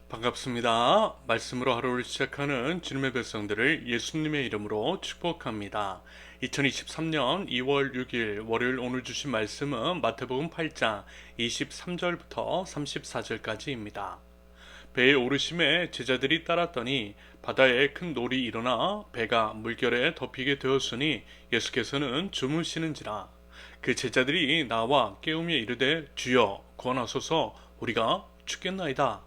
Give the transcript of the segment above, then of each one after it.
반갑습니다. 말씀으로 하루를 시작하는 주님의 백성들을 예수님의 이름으로 축복합니다. 2023년 2월 6일 월요일 오늘 주신 말씀은 마태복음 8장 23절부터 34절까지입니다. 배에 오르심에 제자들이 따랐더니 바다에 큰 놀이 일어나 배가 물결에 덮이게 되었으니 예수께서는 주무시는지라. 그 제자들이 나와 깨우며 이르되 주여 구원하소서 우리가 죽겠나이다.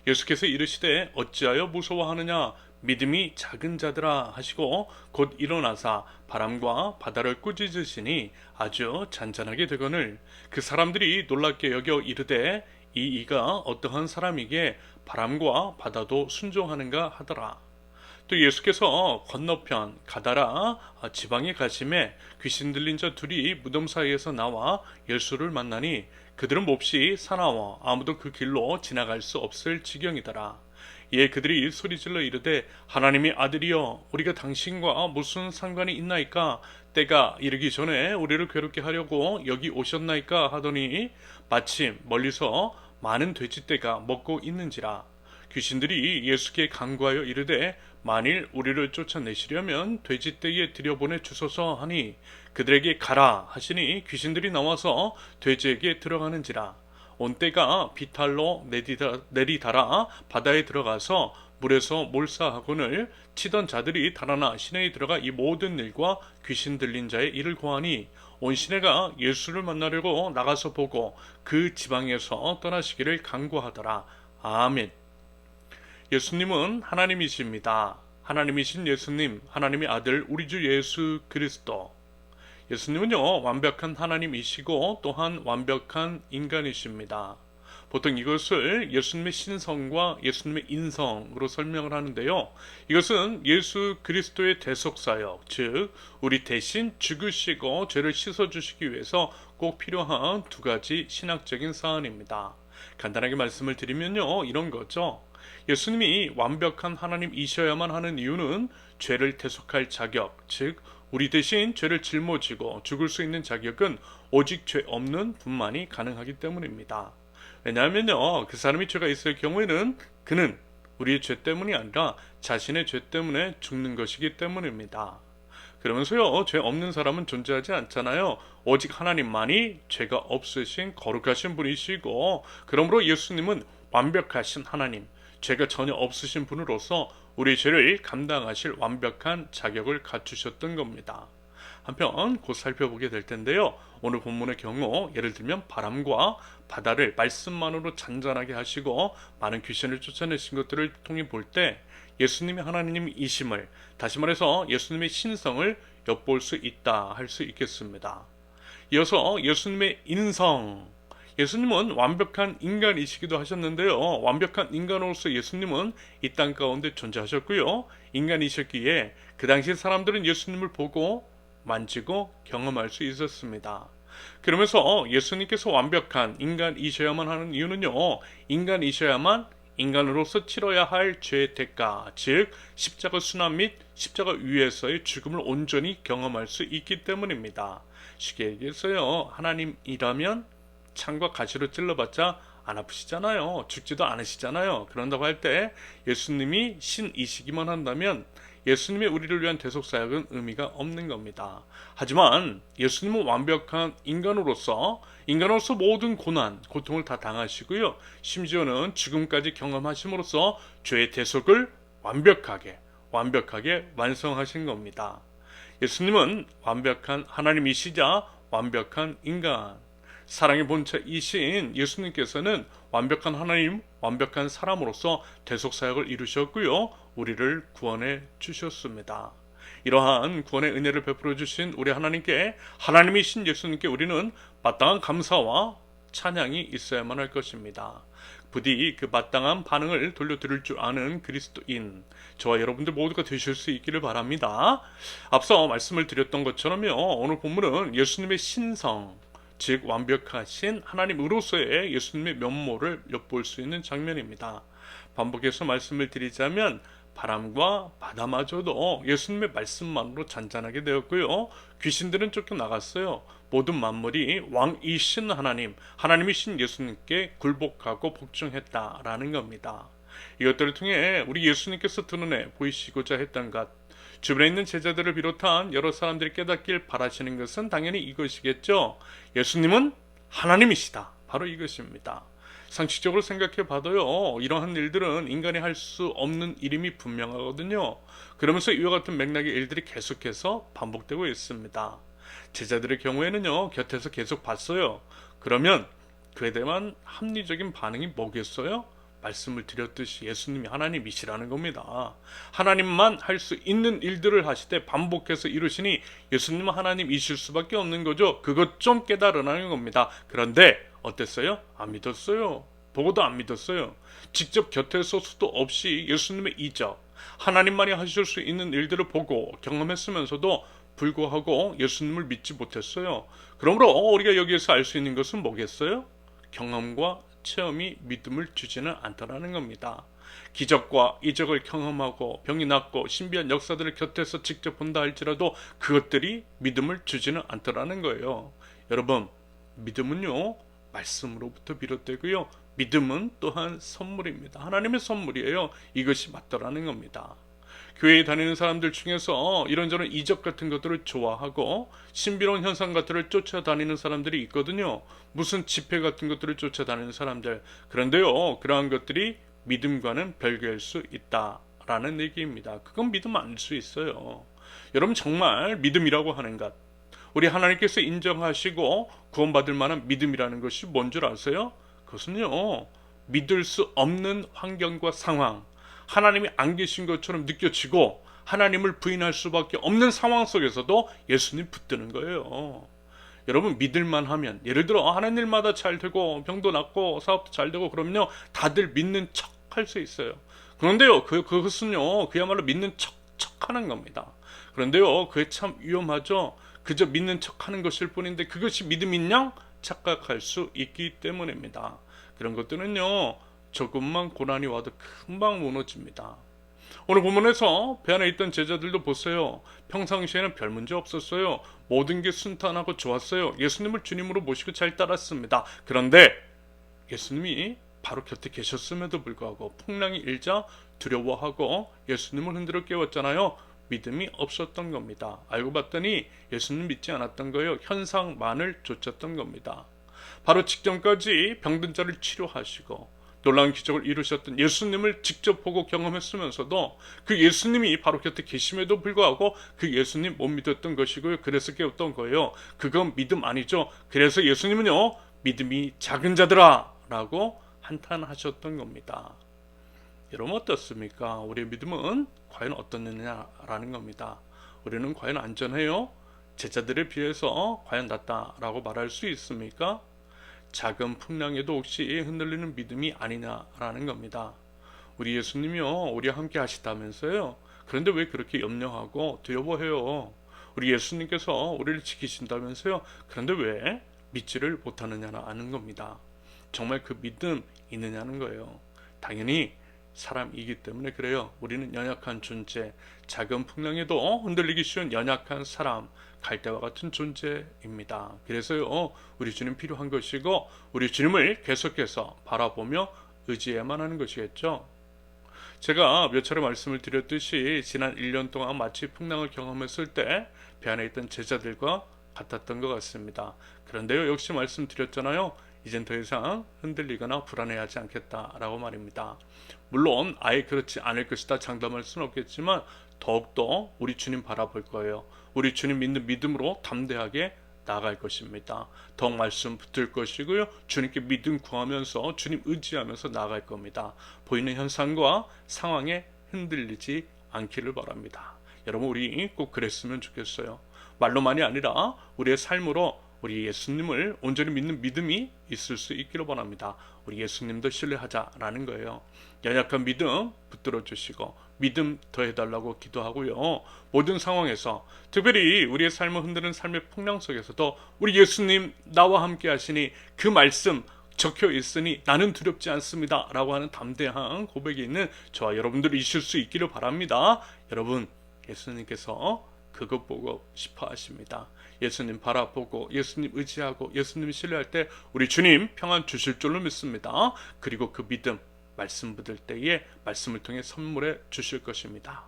예수께서 이르시되 어찌하여 무서워하느냐 믿음이 작은 자들아 하시고 곧 일어나사 바람과 바다를 꾸짖으시니 아주 잔잔하게 되거늘 그 사람들이 놀랍게 여겨 이르되 이 이가 어떠한 사람이기에 바람과 바다도 순종하는가 하더라. 또 예수께서 건너편 가다라 지방에 가심에 귀신 들린 자 둘이 무덤 사이에서 나와 예수를 만나니 그들은 몹시 사나워 아무도 그 길로 지나갈 수 없을 지경이더라. 이에 그들이 소리질러 이르되 하나님의 아들이여 우리가 당신과 무슨 상관이 있나이까 때가 이르기 전에 우리를 괴롭게 하려고 여기 오셨나이까 하더니 마침 멀리서 많은 돼지떼가 먹고 있는지라. 귀신들이 예수께 간구하여 이르되 만일 우리를 쫓아내시려면 돼지떼에 들여보내 주소서 하니 그들에게 가라 하시니 귀신들이 나와서 돼지에게 들어가는지라. 온 떼가 비탈로 내리달아 바다에 들어가서 물에서 몰사하고는 치던 자들이 달아나 시내에 들어가 이 모든 일과 귀신 들린 자의 일을 고하니 온 시내가 예수를 만나려고 나가서 보고 그 지방에서 떠나시기를 간구하더라. 아멘. 예수님은 하나님이십니다. 하나님이신 예수님, 하나님의 아들 우리 주 예수 그리스도. 예수님은요, 완벽한 하나님이시고 또한 완벽한 인간이십니다. 보통 이것을 예수님의 신성과 예수님의 인성으로 설명을 하는데요. 이것은 예수 그리스도의 대속사역, 즉 우리 대신 죽으시고 죄를 씻어주시기 위해서 꼭 필요한 두 가지 신학적인 사안입니다. 간단하게 말씀을 드리면요, 이런 거죠. 예수님이 완벽한 하나님이셔야만 하는 이유는 죄를 대속할 자격, 즉 우리 대신 죄를 짊어지고 죽을 수 있는 자격은 오직 죄 없는 분만이 가능하기 때문입니다. 왜냐하면요, 그 사람이 죄가 있을 경우에는 그는 우리의 죄 때문이 아니라 자신의 죄 때문에 죽는 것이기 때문입니다. 그러면서요, 죄 없는 사람은 존재하지 않잖아요. 오직 하나님만이 죄가 없으신 거룩하신 분이시고, 그러므로 예수님은 완벽하신 하나님, 죄가 전혀 없으신 분으로서 우리 죄를 감당하실 완벽한 자격을 갖추셨던 겁니다. 한편 곧 살펴보게 될 텐데요. 오늘 본문의 경우 예를 들면 바람과 바다를 말씀만으로 잔잔하게 하시고 많은 귀신을 쫓아내신 것들을 통해 볼 때 예수님이 하나님이심을, 다시 말해서 예수님의 신성을 엿볼 수 있다 할 수 있겠습니다. 이어서 예수님의 인성, 예수님은 완벽한 인간이시기도 하셨는데요. 완벽한 인간으로서 예수님은 이 땅 가운데 존재하셨고요. 인간이셨기에 그 당시 사람들은 예수님을 보고 만지고 경험할 수 있었습니다. 그러면서 예수님께서 완벽한 인간이셔야만 하는 이유는요. 인간이셔야만 인간으로서 치러야 할 죄의 대가, 즉 십자가 순환 및 십자가 위에서의 죽음을 온전히 경험할 수 있기 때문입니다. 쉽게 얘기해서요. 하나님이라면 창과 가시로 찔러봤자 안 아프시잖아요. 죽지도 않으시잖아요. 그런다고 할 때 예수님이 신이시기만 한다면 예수님의 우리를 위한 대속사역은 의미가 없는 겁니다. 하지만 예수님은 완벽한 인간으로서 모든 고난, 고통을 다 당하시고요. 심지어는 죽음까지 경험하심으로써 죄의 대속을 완벽하게 완성하신 겁니다. 예수님은 완벽한 하나님이시자 완벽한 인간, 사랑의 본체이신 예수님께서는 완벽한 하나님, 완벽한 사람으로서 대속사역을 이루셨고요. 우리를 구원해 주셨습니다. 이러한 구원의 은혜를 베풀어 주신 우리 하나님께, 하나님이신 예수님께 우리는 마땅한 감사와 찬양이 있어야만 할 것입니다. 부디 그 마땅한 반응을 돌려드릴 줄 아는 그리스도인 저와 여러분들 모두가 되실 수 있기를 바랍니다. 앞서 말씀을 드렸던 것처럼요, 오늘 본문은 예수님의 신성, 즉 완벽하신 하나님으로서의 예수님의 면모를 엿볼 수 있는 장면입니다. 반복해서 말씀을 드리자면 바람과 바다마저도 예수님의 말씀만으로 잔잔하게 되었고요. 귀신들은 쫓겨나갔어요. 모든 만물이 왕이신 하나님이신 예수님께 굴복하고 복종했다라는 겁니다. 이것들을 통해 우리 예수님께서 드러내 보이시고자 했던 것, 주변에 있는 제자들을 비롯한 여러 사람들이 깨닫길 바라시는 것은 당연히 이것이겠죠. 예수님은 하나님이시다. 바로 이것입니다. 상식적으로 생각해 봐도요, 이러한 일들은 인간이 할 수 없는 일임이 분명하거든요. 그러면서 이와 같은 맥락의 일들이 계속해서 반복되고 있습니다. 제자들의 경우에는요, 곁에서 계속 봤어요. 그러면 그에 대한 합리적인 반응이 뭐겠어요? 말씀을 드렸듯이 예수님이 하나님이시라는 겁니다. 하나님만 할 수 있는 일들을 하시되 반복해서 이루시니 예수님은 하나님이실 수밖에 없는 거죠. 그것 좀 깨달으라는 겁니다. 그런데 어땠어요? 안 믿었어요. 보고도 안 믿었어요. 직접 곁에서 수도 없이 예수님의 이적, 하나님만이 하실 수 있는 일들을 보고 경험했으면서도 불구하고 예수님을 믿지 못했어요. 그러므로 우리가 여기에서 알 수 있는 것은 뭐겠어요? 경험과 체험이 믿음을 주지는 않더라는 겁니다. 기적과 이적을 경험하고 병이 낫고 신비한 역사들을 곁에서 직접 본다 할지라도 그것들이 믿음을 주지는 않더라는 거예요. 여러분, 믿음은요, 말씀으로부터 비롯되고요, 믿음은 또한 선물입니다. 하나님의 선물이에요. 이것이 맞더라는 겁니다. 교회에 다니는 사람들 중에서 이런저런 이적 같은 것들을 좋아하고 신비로운 현상 같은 것을 쫓아다니는 사람들이 있거든요. 무슨 집회 같은 것들을 쫓아다니는 사람들. 그런데요, 그러한 것들이 믿음과는 별개일 수 있다라는 얘기입니다. 그건 믿음 아닐 수 있어요. 여러분, 정말 믿음이라고 하는 것, 우리 하나님께서 인정하시고 구원받을 만한 믿음이라는 것이 뭔 줄 아세요? 그것은요, 믿을 수 없는 환경과 상황, 하나님이 안 계신 것처럼 느껴지고 하나님을 부인할 수밖에 없는 상황 속에서도 예수님 붙드는 거예요. 여러분, 믿을만 하면, 예를 들어 하는 일마다 잘 되고 병도 낫고 사업도 잘 되고 그러면요, 다들 믿는 척 할 수 있어요. 그런데요, 그것은요, 그야말로 믿는 척 하는 겁니다. 그런데요, 그게 참 위험하죠. 그저 믿는 척 하는 것일 뿐인데 그것이 믿음인 양 착각할 수 있기 때문입니다. 그런 것들은요, 조금만 고난이 와도 금방 무너집니다. 오늘 본문에서 배 안에 있던 제자들도 보세요. 평상시에는 별 문제 없었어요. 모든 게 순탄하고 좋았어요. 예수님을 주님으로 모시고 잘 따랐습니다. 그런데 예수님이 바로 곁에 계셨음에도 불구하고 풍랑이 일자 두려워하고 예수님을 흔들어 깨웠잖아요. 믿음이 없었던 겁니다. 알고 봤더니 예수님 믿지 않았던 거예요. 현상만을 쫓았던 겁니다. 바로 직전까지 병든 자를 치료하시고 놀라운 기적을 이루셨던 예수님을 직접 보고 경험했으면서도 그 예수님이 바로 곁에 계심에도 불구하고 그 예수님 못 믿었던 것이고요. 그래서 깨웠던 거예요. 그건 믿음 아니죠. 그래서 예수님은요, 믿음이 작은 자들아 라고 한탄하셨던 겁니다. 여러분, 어떻습니까? 우리의 믿음은 과연 어떻느냐라는 겁니다. 우리는 과연 안전해요? 제자들에 비해서 과연 낫다라고 말할 수 있습니까? 작은 풍랑에도 혹시 흔들리는 믿음이 아니냐라는 겁니다. 우리 예수님이요, 우리와 함께 하시다면서요. 그런데 왜 그렇게 염려하고 두려워해요? 우리 예수님께서 우리를 지키신다면서요. 그런데 왜 믿지를 못하느냐는 겁니다. 정말 그 믿음 있느냐는 거예요. 당연히 사람이기 때문에 그래요. 우리는 연약한 존재, 작은 풍랑에도 흔들리기 쉬운 연약한 사람, 갈대와 같은 존재입니다. 그래서요, 우리 주님 필요한 것이고 우리 주님을 계속해서 바라보며 의지해야만 하는 것이겠죠. 제가 몇 차례 말씀을 드렸듯이 지난 1년 동안 마치 풍랑을 경험했을 때 배 안에 있던 제자들과 같았던 것 같습니다. 그런데요, 역시 말씀드렸잖아요. 이젠 더 이상 흔들리거나 불안해하지 않겠다라고 말입니다. 물론 아예 그렇지 않을 것이다 장담할 수는 없겠지만 더욱더 우리 주님 바라볼 거예요. 우리 주님 믿는 믿음으로 담대하게 나아갈 것입니다. 더욱 말씀 붙들 것이고요. 주님께 믿음 구하면서 주님 의지하면서 나아갈 겁니다. 보이는 현상과 상황에 흔들리지 않기를 바랍니다. 여러분, 우리 꼭 그랬으면 좋겠어요. 말로만이 아니라 우리의 삶으로 우리 예수님을 온전히 믿는 믿음이 있을 수 있기를 바랍니다. 우리 예수님도 신뢰하자라는 거예요. 연약한 믿음 붙들어 주시고 믿음 더해달라고 기도하고요. 모든 상황에서 특별히 우리의 삶을 흔드는 삶의 풍랑 속에서도 우리 예수님 나와 함께 하시니 그 말씀 적혀 있으니 나는 두렵지 않습니다 라고 하는 담대한 고백이 있는 저와 여러분들이 있을 수 있기를 바랍니다. 여러분, 예수님께서 그것 보고 싶어 하십니다. 예수님 바라보고 예수님 의지하고 예수님 신뢰할 때 우리 주님 평안 주실 줄로 믿습니다. 그리고 그 믿음 말씀 받을 때에 말씀을 통해 선물해 주실 것입니다.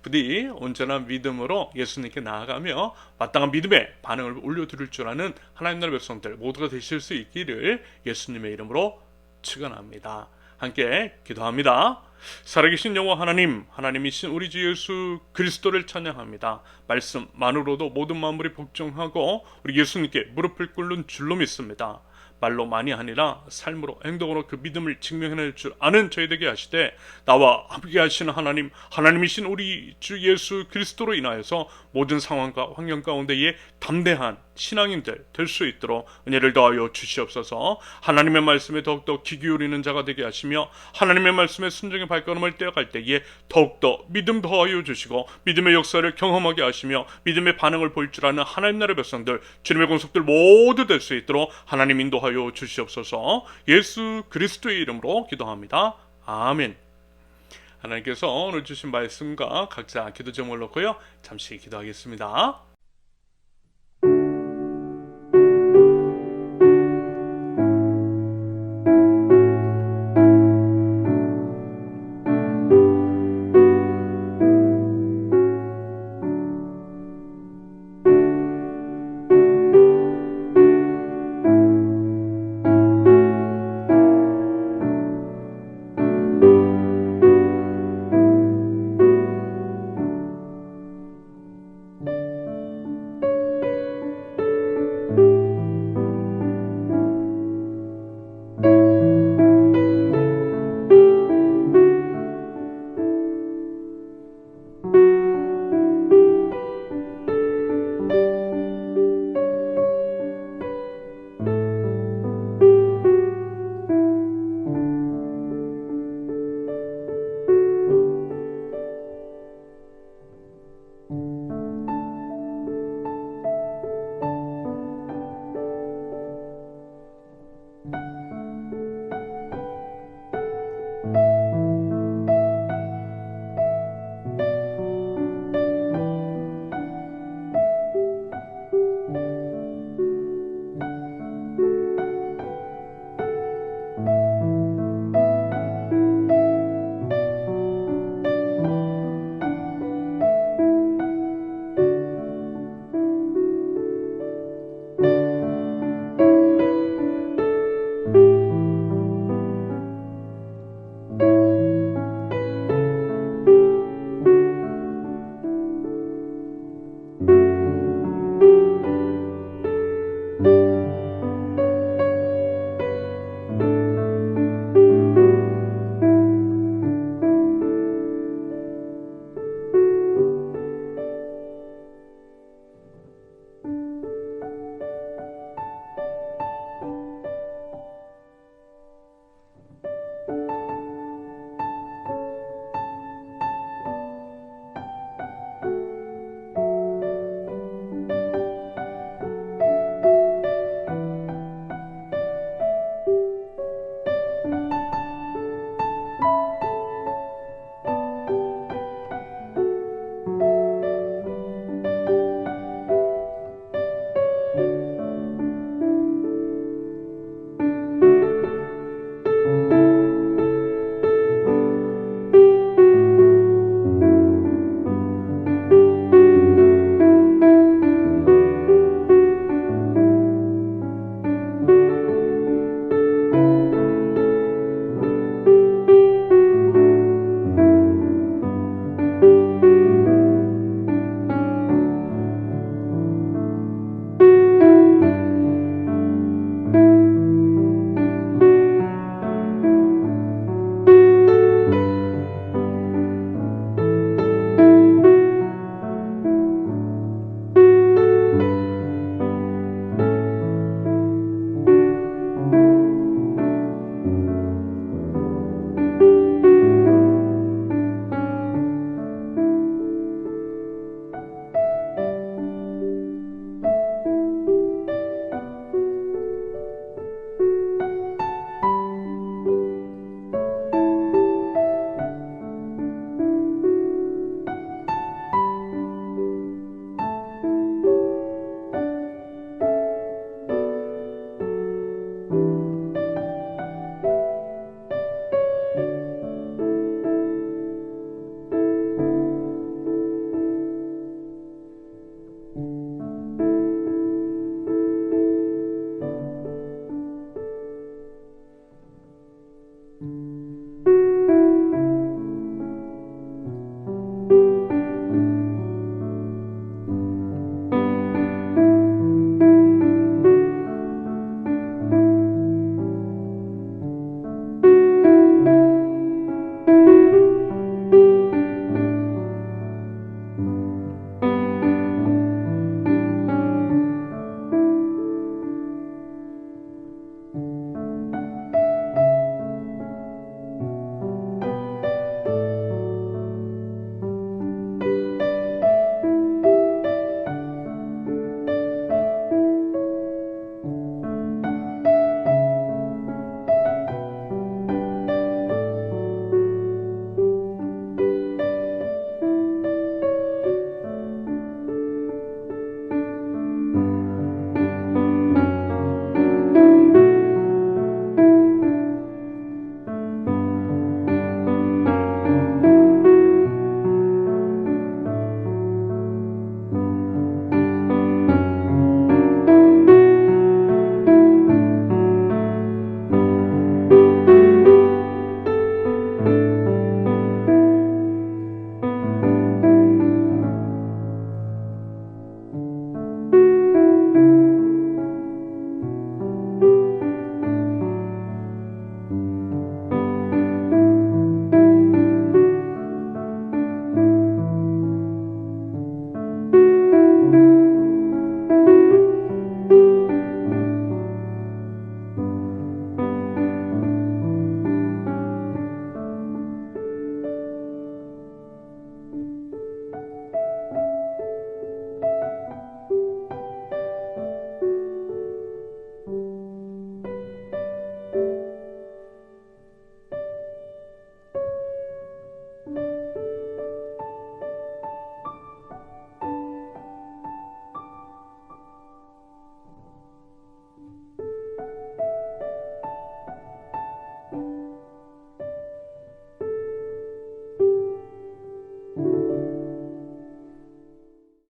부디 언제나 믿음으로 예수님께 나아가며 마땅한 믿음의 반응을 올려드릴 줄 아는 하나님 나라 백성들 모두가 되실 수 있기를 예수님의 이름으로 축원합니다. 함께 기도합니다. 살아계신 여호와 하나님, 하나님이신 우리 주 예수 그리스도를 찬양합니다. 말씀만으로도 모든 만물이 복종하고 우리 예수님께 무릎을 꿇는 줄로 믿습니다. 말로만이 아니라 삶으로 행동으로 그 믿음을 증명해낼 줄 아는 저희 되게 하시되 나와 함께 하시는 하나님, 하나님이신 우리 주 예수 그리스도로 인하여서 모든 상황과 환경 가운데에 담대한 신앙인들 될 수 있도록 은혜를 더하여 주시옵소서. 하나님의 말씀에 더욱더 귀 기울이는 자가 되게 하시며 하나님의 말씀에 순종의 발걸음을 떼어갈 때에 더욱더 믿음 더하여 주시고 믿음의 역사를 경험하게 하시며 믿음의 반응을 볼 줄 아는 하나님 나라의 백성들, 주님의 공속들 모두 될 수 있도록 하나님 인도하여 주시옵소서. 예수 그리스도의 이름으로 기도합니다. 아멘. 하나님께서 오늘 주신 말씀과 각자 기도 제목을 놓고요 잠시 기도하겠습니다.